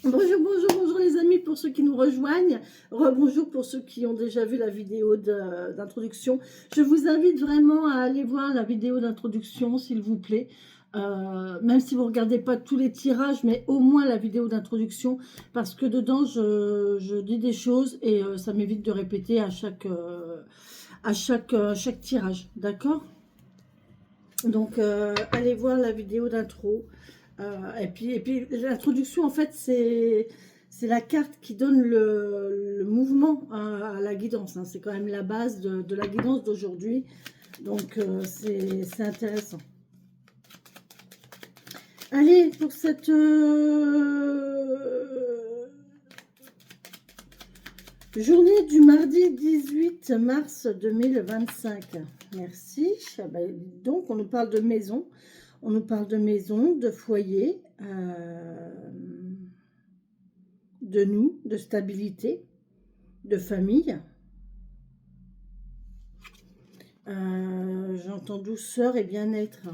Bonjour, bonjour, bonjour les amis pour ceux qui nous rejoignent. Rebonjour pour ceux qui ont déjà vu la vidéo d'introduction. Je vous invite vraiment à aller voir la vidéo d'introduction s'il vous plaît. Même si vous ne regardez pas tous les tirages, mais au moins la vidéo d'introduction. Parce que dedans, je dis des choses et ça m'évite de répéter à chaque tirage. D'accord? Donc, allez voir la vidéo d'intro. Et puis l'introduction, en fait, c'est la carte qui donne le mouvement à la guidance. Hein. C'est quand même la base de la guidance d'aujourd'hui. Donc, c'est intéressant. Allez, pour cette journée du mardi 18 mars 2025. Merci. Donc, on nous parle de maison. On nous parle de maison, de foyer, de nous, de stabilité, de famille. J'entends douceur et bien-être.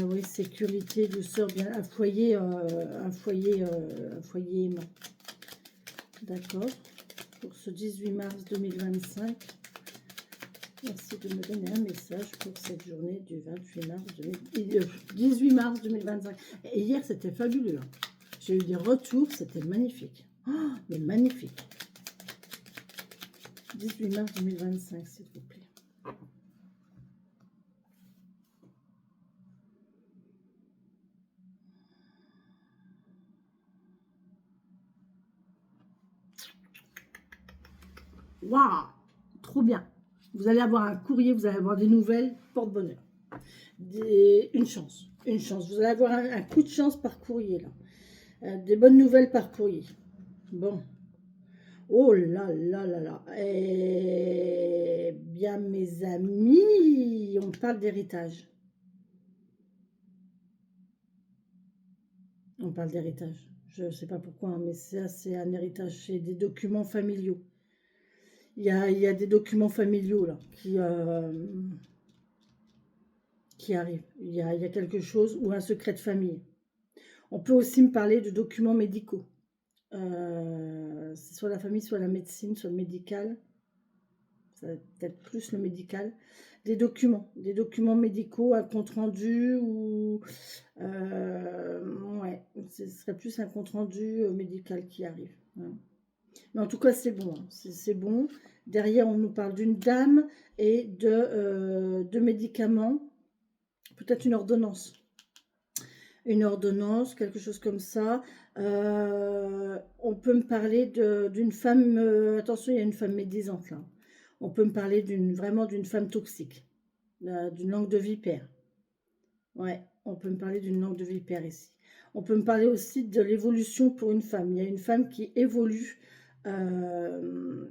Oui, sécurité, douceur, bien, un foyer aimant. D'accord. Pour ce 18 mars 2025. Merci de me donner un message pour cette journée du 18 mars 2025. Et hier, c'était fabuleux. J'ai eu des retours, c'était magnifique. Oh, mais magnifique. 18 mars 2025, s'il vous plaît. Waouh, trop bien. Vous allez avoir un courrier, vous allez avoir des nouvelles, porte-bonheur. Une chance. Vous allez avoir un coup de chance par courrier, là. Des bonnes nouvelles par courrier. Bon. Oh là là là là. Eh bien, mes amis, on parle d'héritage. On parle d'héritage. Je ne sais pas pourquoi, hein, mais ça, c'est un héritage. C'est des documents familiaux. Il y a des documents familiaux, là, qui arrivent. Il y a quelque chose ou un secret de famille. On peut aussi me parler de documents médicaux. C'est soit la famille, soit la médecine, soit le médical. Ça va peut-être plus le médical. Des documents médicaux, un compte-rendu ou... ouais, ce serait plus un compte-rendu médical qui arrive. Hein. Mais en tout cas, c'est bon. Hein. C'est bon. Derrière, on nous parle d'une dame et de médicaments. Peut-être une ordonnance. Une ordonnance, quelque chose comme ça. On peut me parler d'une femme... attention, il y a une femme médisante là. On peut me parler vraiment d'une femme toxique, d'une langue de vipère. Ouais, on peut me parler d'une langue de vipère ici. On peut me parler aussi de l'évolution pour une femme. Il y a une femme qui évolue dans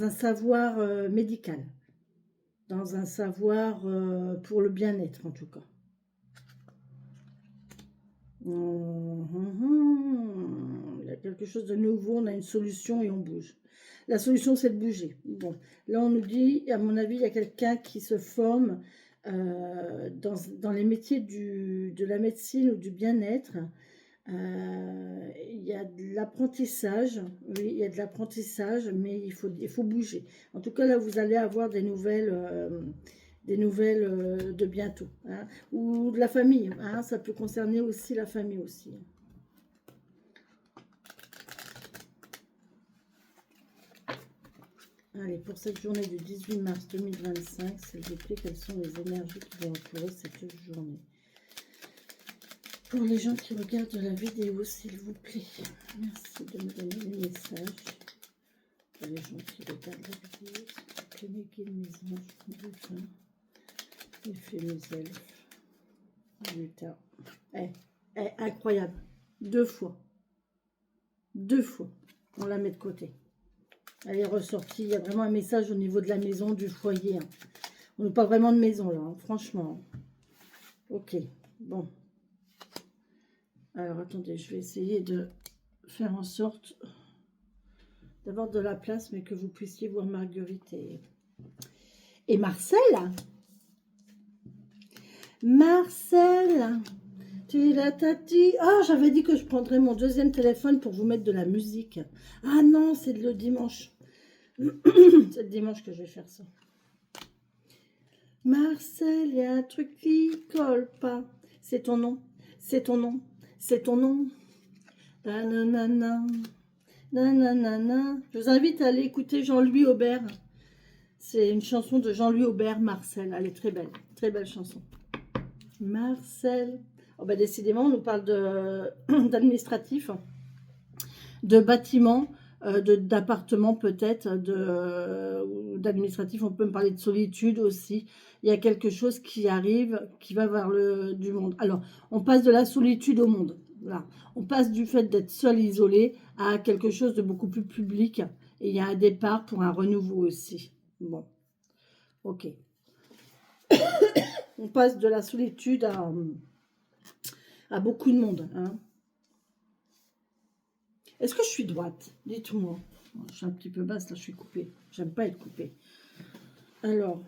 un savoir médical, dans un savoir pour le bien-être en tout cas. Il y a quelque chose de nouveau, on a une solution et on bouge. La solution, c'est de bouger. Bon, là, on nous dit, à mon avis, il y a quelqu'un qui se forme dans les métiers de la médecine ou du bien-être. Il y a de l'apprentissage, oui, il y a de l'apprentissage, mais il faut bouger. En tout cas, là, vous allez avoir des nouvelles de bientôt, hein, ou de la famille, hein, ça peut concerner aussi la famille aussi. Allez, pour cette journée du 18 mars 2025, s'il vous plaît, quelles sont les énergies qui vont entourer cette journée? Pour les gens qui regardent la vidéo, s'il vous plaît, merci de me donner les messages. Pour les gens qui regardent la vidéo, s'il vous plaît, mes guides, mes anges, mes dauphins, mes fées, mes elfes. Putain. Incroyable. 2 fois. 2 fois. On la met de côté. Elle est ressortie. Il y a vraiment un message au niveau de la maison, du foyer. Hein. On n'a pas vraiment de maison là, hein, franchement. Ok. Bon. Alors attendez, je vais essayer de faire en sorte d'avoir de la place, mais que vous puissiez voir Marguerite et Marcel. Marcel, Tati. Ah, j'avais dit que je prendrais mon deuxième téléphone pour vous mettre de la musique. Ah non, c'est le dimanche. C'est le dimanche que je vais faire ça. Marcel, il y a un truc qui colle pas. C'est ton nom, c'est ton nom, c'est ton nom. Nanana, nanana. Je vous invite à aller écouter Jean-Louis Aubert. C'est une chanson de Jean-Louis Aubert, Marcel. Elle est très belle chanson. Marcel. Oh bah décidément, on nous parle d'administratif, de bâtiments, d'appartements peut-être, d'administratif. On peut me parler de solitude aussi. Il y a quelque chose qui arrive, qui va vers du monde. Alors, on passe de la solitude au monde. Voilà. On passe du fait d'être seul, isolé, à quelque chose de beaucoup plus public. Et il y a un départ pour un renouveau aussi. Bon, ok. On passe de la solitude à beaucoup de monde. Hein. Est-ce que je suis droite? Dites-moi. Je suis un petit peu basse, là, je suis coupée. J'aime pas être coupée. Alors,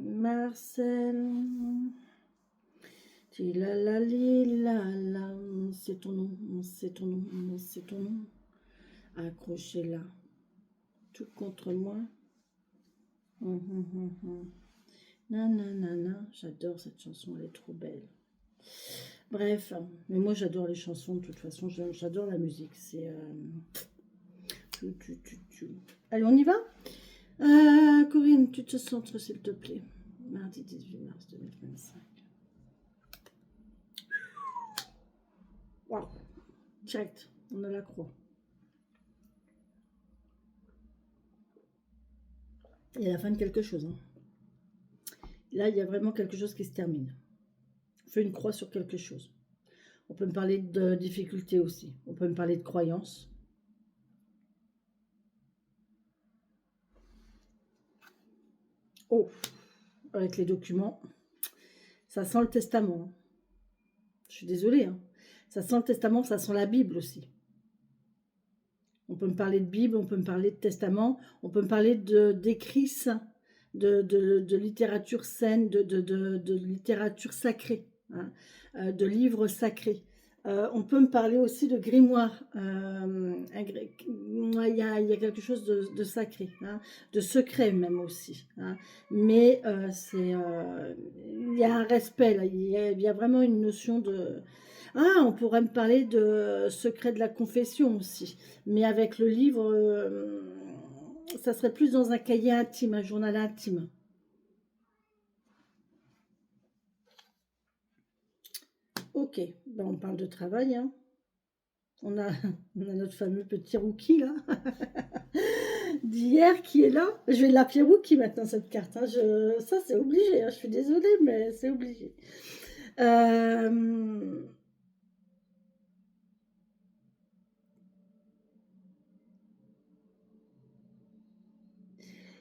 Marcel... C'est ton nom, c'est ton nom, c'est ton nom. Accrochez-la. Tout contre moi. Nanana, j'adore cette chanson, elle est trop belle. Bref, mais moi j'adore les chansons de toute façon, j'adore la musique. C'est Allez, on y va. Corinne, tu te centres s'il te plaît. Mardi 18 mars 2025. Waouh, direct, on a la croix. Il y a la fin de quelque chose. Hein. Là, il y a vraiment quelque chose qui se termine. On fait une croix sur quelque chose. On peut me parler de difficultés aussi. On peut me parler de croyances. Oh, avec les documents. Ça sent le testament. Hein. Je suis désolée. Hein. Ça sent le testament, ça sent la Bible aussi. On peut me parler de Bible, on peut me parler de testament, on peut me parler d'écrits saints, de littérature saine, de littérature sacrée, hein, de livres sacrés. On peut me parler aussi de grimoire. Il y a quelque chose de sacré, hein, de secret même aussi. Hein. Mais il y a un respect, là, il y a vraiment une notion de... Ah, on pourrait me parler de secret de la confession aussi. Mais avec le livre, ça serait plus dans un cahier intime, un journal intime. Ok, ben on parle de travail. Hein. On a notre fameux petit rookie là, d'hier qui est là. Je vais l'appeler rookie maintenant cette carte. Hein. Ça c'est obligé, hein. Je suis désolée, mais c'est obligé.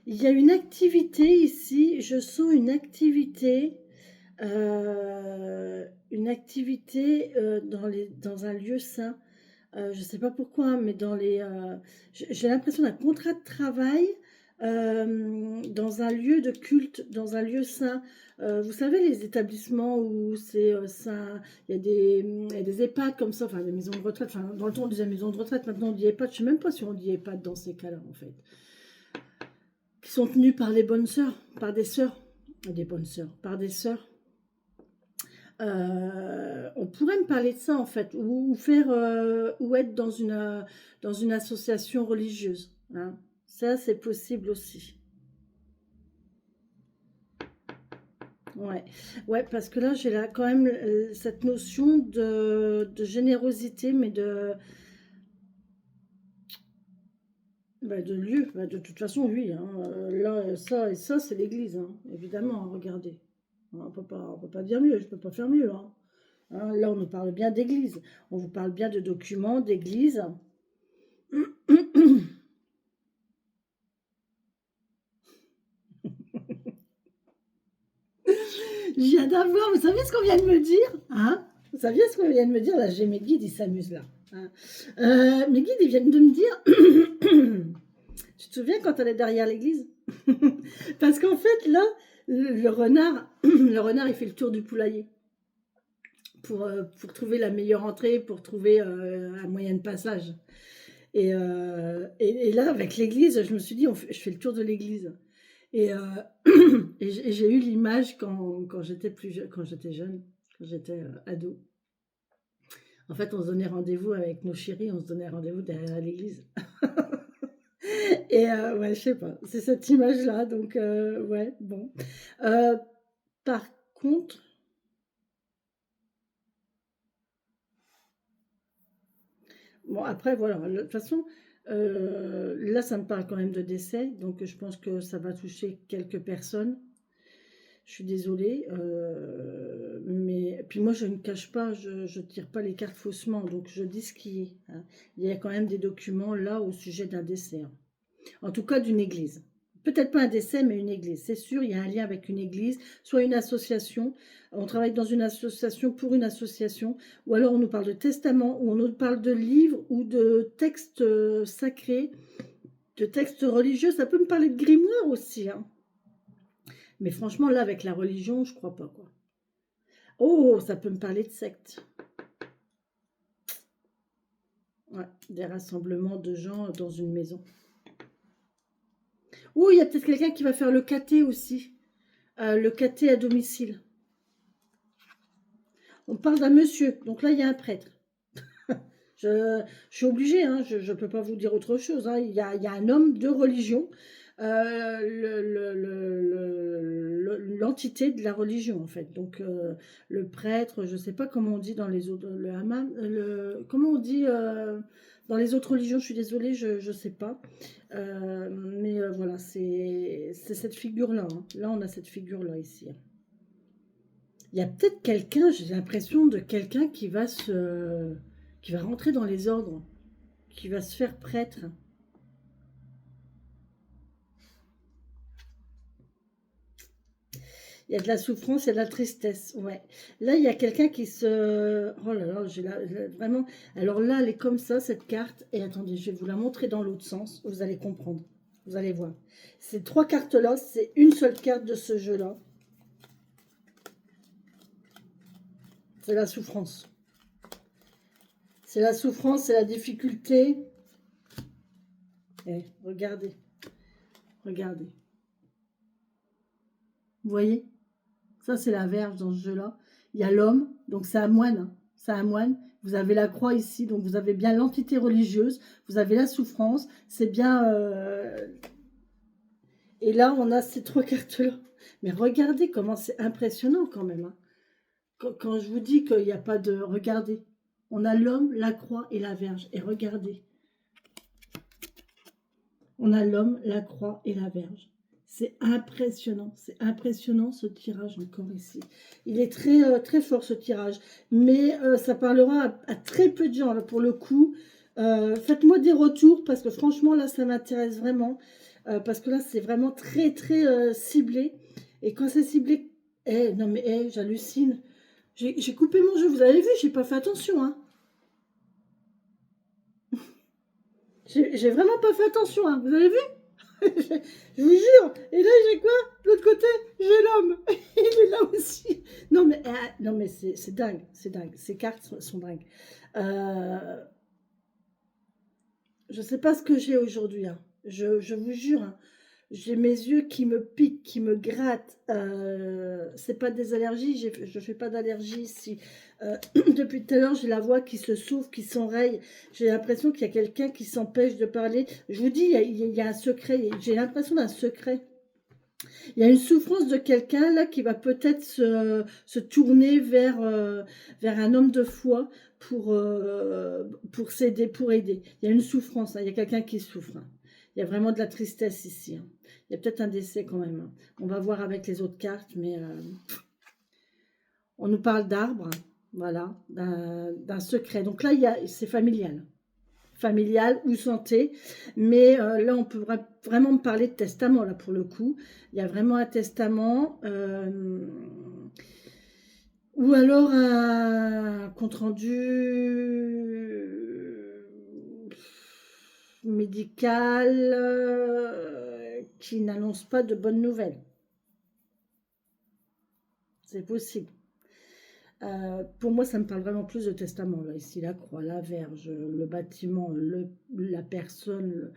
Il y a une activité ici, je sens une activité dans un lieu sain. Je ne sais pas pourquoi, hein, mais j'ai l'impression d'un contrat de travail dans un lieu de culte, dans un lieu sain. Vous savez, les établissements où c'est sain, il y a des EHPAD comme ça, enfin des maisons de retraite, enfin dans le temps on disait maison de retraite, maintenant on dit EHPAD, je ne sais même pas si on dit EHPAD dans ces cas-là en fait. Qui sont tenus par les bonnes sœurs, par des sœurs, par des sœurs. On pourrait me parler de ça en fait, ou être dans une association religieuse. Hein. Ça, c'est possible aussi. Ouais, parce que là, j'ai là quand même cette notion de générosité, mais de lieu. Bah, de toute façon, oui. Hein. Là, ça c'est l'église, hein, évidemment. Hein, regardez. On peut pas dire mieux. Je peux pas faire mieux. Hein. Hein, là, on nous parle bien d'église. On vous parle bien de documents, d'église. Je viens d'avoir, vous savez ce qu'on vient de me dire, hein? Vous saviez ce qu'on vient de me dire? Là, j'ai mes guides, ils s'amusent là. Hein. Mes guides, ils viennent de me dire... Tu te souviens quand elle est derrière l'église? Parce qu'en fait, là, le renard, il fait le tour du poulailler. pour trouver la meilleure entrée, pour trouver un moyen de passage. Et là, avec l'église, je me suis dit, je fais le tour de l'église. Et, et j'ai eu l'image quand j'étais quand j'étais jeune, quand j'étais ado. En fait, on se donnait rendez-vous avec nos chéris, on se donnait rendez-vous derrière l'église. Et ouais, je sais pas, c'est cette image-là, donc ouais, bon. Euh, par contre, bon, après, voilà, de toute façon, là, ça me parle quand même de décès, donc je pense que ça va toucher quelques personnes. Je suis désolée, mais puis moi, je ne cache pas, je ne tire pas les cartes faussement, donc je dis ce qui est, hein. Il y a quand même des documents là au sujet d'un décès, hein. En tout cas d'une église. Peut-être pas un décès, mais une église. C'est sûr, il y a un lien avec une église, soit une association. On travaille dans une association pour une association, ou alors on nous parle de testament, ou on nous parle de livres ou de textes sacrés, de textes religieux. Ça peut me parler de grimoire aussi, hein. Mais franchement, là, avec la religion, je crois pas, quoi. Oh, ça peut me parler de secte. Ouais, des rassemblements de gens dans une maison. Oh, il y a peut-être quelqu'un qui va faire le caté aussi. Le caté à domicile. On parle d'un monsieur. Donc là, il y a un prêtre. Je suis obligée, hein, je ne peux pas vous dire autre chose, hein. Il y a un homme de religion, l'entité de la religion, en fait. Donc, le prêtre, je ne sais pas comment on dit dans les autres, le hammam, comment on dit dans les autres religions, je suis désolée, je ne sais pas. Mais voilà, c'est cette figure-là, hein. Là, on a cette figure-là ici, hein. Il y a peut-être quelqu'un, j'ai l'impression de quelqu'un qui va rentrer dans les ordres, qui va se faire prêtre. Il y a de la souffrance, il y a de la tristesse, ouais. Là, il y a quelqu'un qui se... Oh là là, vraiment... Alors là, elle est comme ça, cette carte. Et attendez, je vais vous la montrer dans l'autre sens. Vous allez comprendre. Vous allez voir. Ces trois cartes-là, c'est une seule carte de ce jeu-là. C'est la souffrance. C'est la souffrance, c'est la difficulté. Eh, regardez. Regardez. Vous voyez? Ça, c'est la Vierge dans ce jeu-là. Il y a l'homme, donc c'est un moine, hein. C'est un moine. Vous avez la croix ici, donc vous avez bien l'entité religieuse. Vous avez la souffrance. C'est bien... Et là, on a ces trois cartes-là. Mais regardez comment c'est impressionnant quand même, hein. Quand je vous dis qu'il n'y a pas de... Regardez. On a l'homme, la croix et la Vierge. Et regardez. On a l'homme, la croix et la Vierge. C'est impressionnant ce tirage encore ici. Il est très, très fort ce tirage, mais ça parlera à très peu de gens là, pour le coup. Faites-moi des retours parce que franchement là ça m'intéresse vraiment, parce que là c'est vraiment très très ciblé. Et quand c'est ciblé, non mais j'hallucine. J'ai coupé mon jeu, vous avez vu, j'ai pas fait attention, hein. J'ai vraiment pas fait attention, hein. Vous avez vu? Je vous jure. Et là, j'ai quoi? De l'autre côté, j'ai l'homme. Il est là aussi. Non, mais c'est dingue. C'est dingue. Ces cartes sont dingues. Euh, je sais pas ce que j'ai aujourd'hui, hein. Je vous jure, hein. J'ai mes yeux qui me piquent, qui me grattent. C'est pas des allergies. Je fais pas d'allergie ici. Depuis tout à l'heure, j'ai la voix qui se souffle, qui s'enraye. J'ai l'impression qu'il y a quelqu'un qui s'empêche de parler. Je vous dis, il y a un secret. J'ai l'impression d'un secret. Il y a une souffrance de quelqu'un là qui va peut-être se tourner vers un homme de foi pour s'aider, pour aider. Il y a une souffrance, hein. Il y a quelqu'un qui souffre, hein. Il y a vraiment de la tristesse ici, hein. Il y a peut-être un décès quand même, hein. On va voir avec les autres cartes, mais on nous parle d'arbres, voilà, d'un secret. Donc là, c'est familial. Familial ou santé, mais là on peut vraiment me parler de testament là pour le coup. Il y a vraiment un testament ou alors un compte rendu médical qui n'annonce pas de bonnes nouvelles. C'est possible. Pour moi, ça me parle vraiment plus de testament, là, ici, la croix, la verge, le bâtiment, la personne.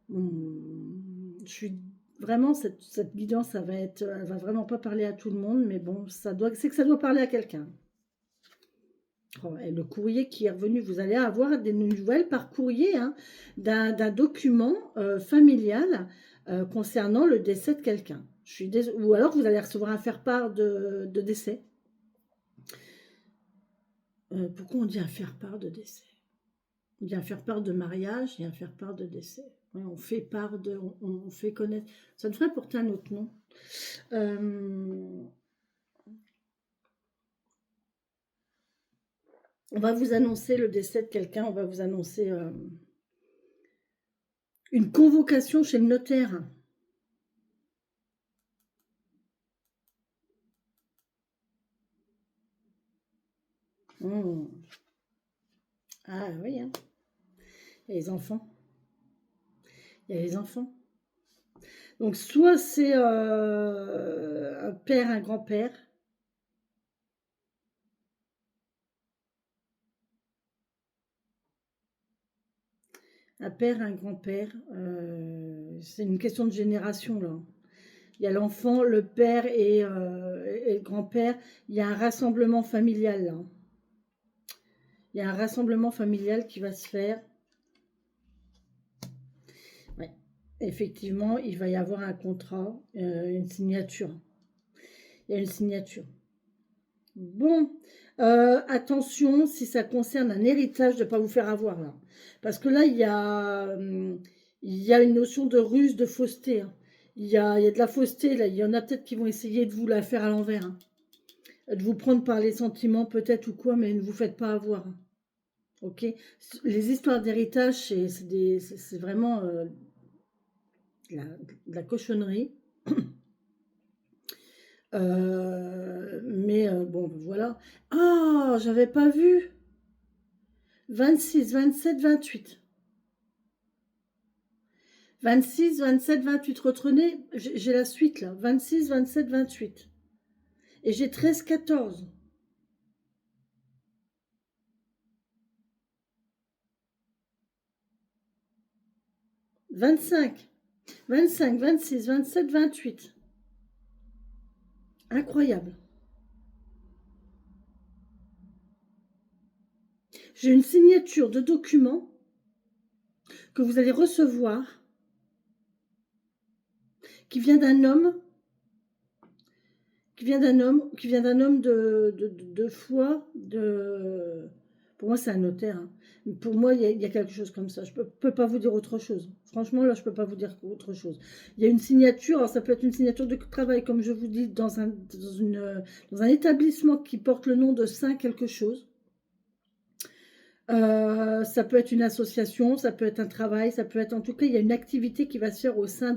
Je suis vraiment, cette guidance, elle va vraiment pas parler à tout le monde, mais bon, c'est que ça doit parler à quelqu'un. Oh, et le courrier qui est revenu, vous allez avoir des nouvelles par courrier hein, d'un document familial concernant le décès de quelqu'un. Ou alors vous allez recevoir un faire-part de décès. Pourquoi on dit un faire-part de décès? Il y a un faire-part de mariage et un faire-part de décès. Ouais, on fait part de, on fait connaître. Ça devrait porter un autre nom. On va vous annoncer le décès de quelqu'un, on va vous annoncer une convocation chez le notaire. Ah oui, hein. Il y a les enfants. Il y a les enfants. Donc soit c'est un père, un grand-père. Un père, un grand-père. C'est une question de génération là. Il y a l'enfant, le père et le grand-père. Il y a un rassemblement familial là. Il y a un rassemblement familial qui va se faire. Ouais. Effectivement, il va y avoir un contrat, une signature. Il y a une signature. Bon, attention, si ça concerne un héritage, de ne pas vous faire avoir là. Parce que là, il y a une notion de ruse, de fausseté. Hein. Il y a de la fausseté, là. Il y en a peut-être qui vont essayer de vous la faire à l'envers. Hein. De vous prendre par les sentiments peut-être ou quoi, mais ne vous faites pas avoir. Hein. Ok. Les histoires d'héritage, c'est vraiment de la cochonnerie. Mais bon, voilà. Ah, j'avais pas vu. 26, 27, 28. 26, 27, 28. Retenez, j'ai la suite là. 26, 27, 28. Et j'ai 13, 14. 25. 25, 26, 27, 28. Incroyable. J'ai une signature de document que vous allez recevoir qui vient d'un homme qui vient d'un homme de foi, pour moi c'est un notaire. Hein. Pour moi il y a quelque chose comme ça. Je peux pas vous dire autre chose. Franchement là je peux pas vous dire autre chose. Il y a une signature, alors ça peut être une signature de travail comme je vous dis dans un établissement qui porte le nom de Saint quelque chose. Ça peut être une association, ça peut être un travail, ça peut être en tout cas il y a une activité qui va se faire au sein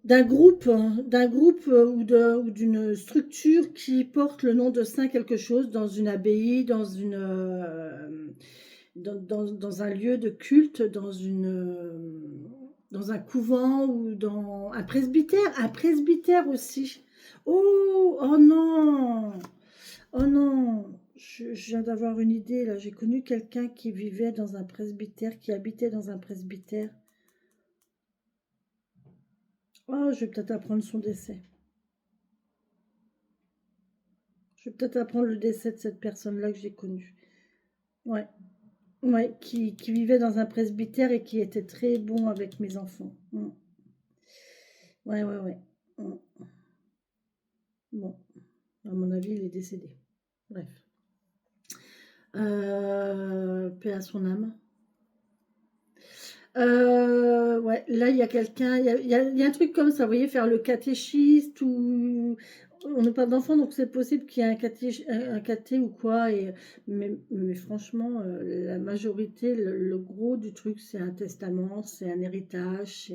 d'un groupe ou d'une structure qui porte le nom de saint quelque chose dans une abbaye, dans un lieu de culte, dans un couvent ou dans un presbytère aussi. Oh non, oh non, je viens d'avoir une idée là. J'ai connu quelqu'un qui vivait dans un presbytère, qui habitait dans un presbytère. Oh, je vais peut-être apprendre son décès. Je vais peut-être apprendre le décès de cette personne-là que j'ai connue. Ouais, ouais, qui vivait dans un presbytère et qui était très bon avec mes enfants. Ouais, ouais, ouais. Bon, à mon avis, il est décédé. Bref. Paix à son âme. Ouais, là, il y a quelqu'un, il y a un truc comme ça, vous voyez, faire le catéchiste ou... On ne parle d'enfant, donc c'est possible qu'il y ait un caté ou quoi. Mais franchement, la majorité, le gros du truc, c'est un testament, c'est un héritage,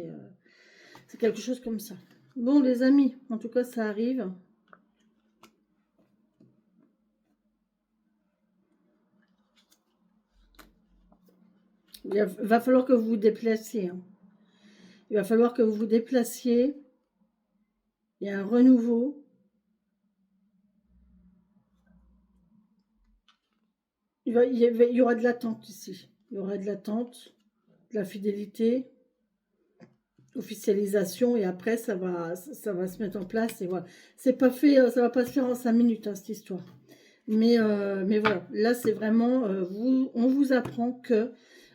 c'est quelque chose comme ça. Bon, les amis, en tout cas, ça arrive. Va falloir que vous vous déplaciez. Hein. Il va falloir que vous vous déplaciez. Il y a un renouveau. il y aura de l'attente ici. Il y aura de l'attente, de la fidélité, officialisation, et après, ça va se mettre en place. Et voilà. C'est pas fait, ça va pas se faire en 5 minutes, hein, cette histoire. Mais voilà, là, c'est vraiment, on vous apprend que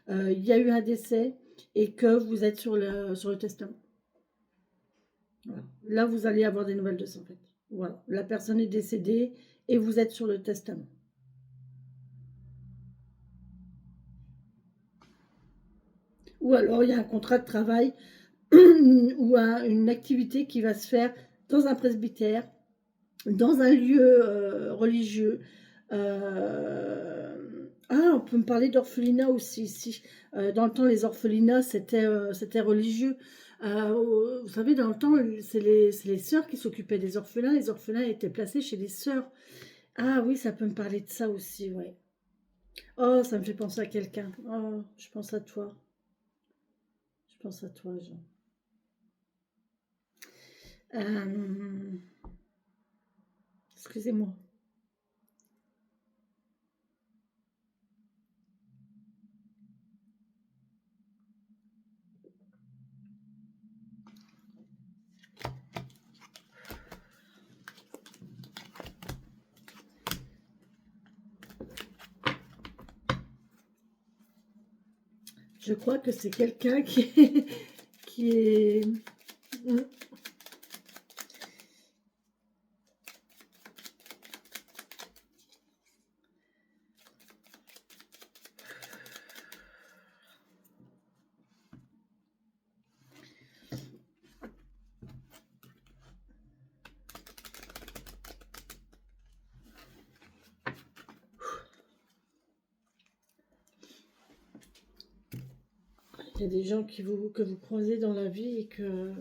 il y a eu un décès et que vous êtes sur le testament. Voilà. Là, vous allez avoir des nouvelles de ça, en fait. Voilà. La personne est décédée et vous êtes sur le testament. Ou alors, il y a un contrat de travail ou une activité qui va se faire dans un presbytère, dans un lieu religieux. Ah, on peut me parler d'orphelinat aussi. Si, dans le temps, les orphelinats, c'était religieux. Vous savez, dans le temps, c'est les sœurs qui s'occupaient des orphelins. Les orphelins étaient placés chez les sœurs. Ah oui, ça peut me parler de ça aussi, ouais. Oh, ça me fait penser à quelqu'un. Oh, je pense à toi. Je pense à toi, Jean. Excusez-moi. Je crois que c'est quelqu'un qui est... Il y a des gens que vous croisez dans la vie et que...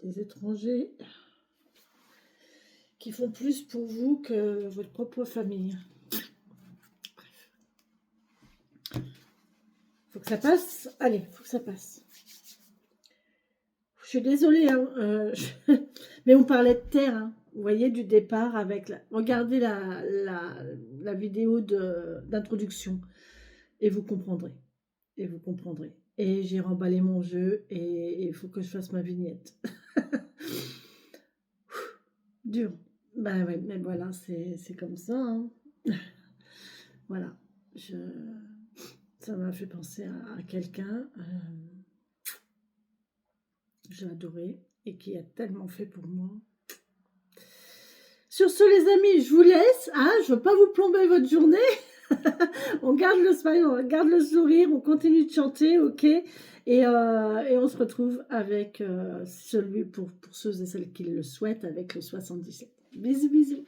Des étrangers qui font plus pour vous que votre propre famille. Faut que ça passe. Allez, faut que ça passe. Je suis désolée, hein, mais on parlait de terre, hein. Vous voyez, du départ avec la... Regardez la vidéo d'introduction et vous comprendrez. Et vous comprendrez. Et j'ai remballé mon jeu et il faut que je fasse ma vignette. Dur. Ben ouais, mais voilà, c'est comme ça, hein. Voilà. Ça m'a fait penser à quelqu'un que j'ai adoré et qui a tellement fait pour moi. Sur ce, les amis, je vous laisse. Hein, je ne veux pas vous plomber votre journée. On garde le smile, on garde le sourire, on continue de chanter, ok, et on se retrouve avec celui pour ceux et celles qui le souhaitent, avec le 77. Bisous, bisous.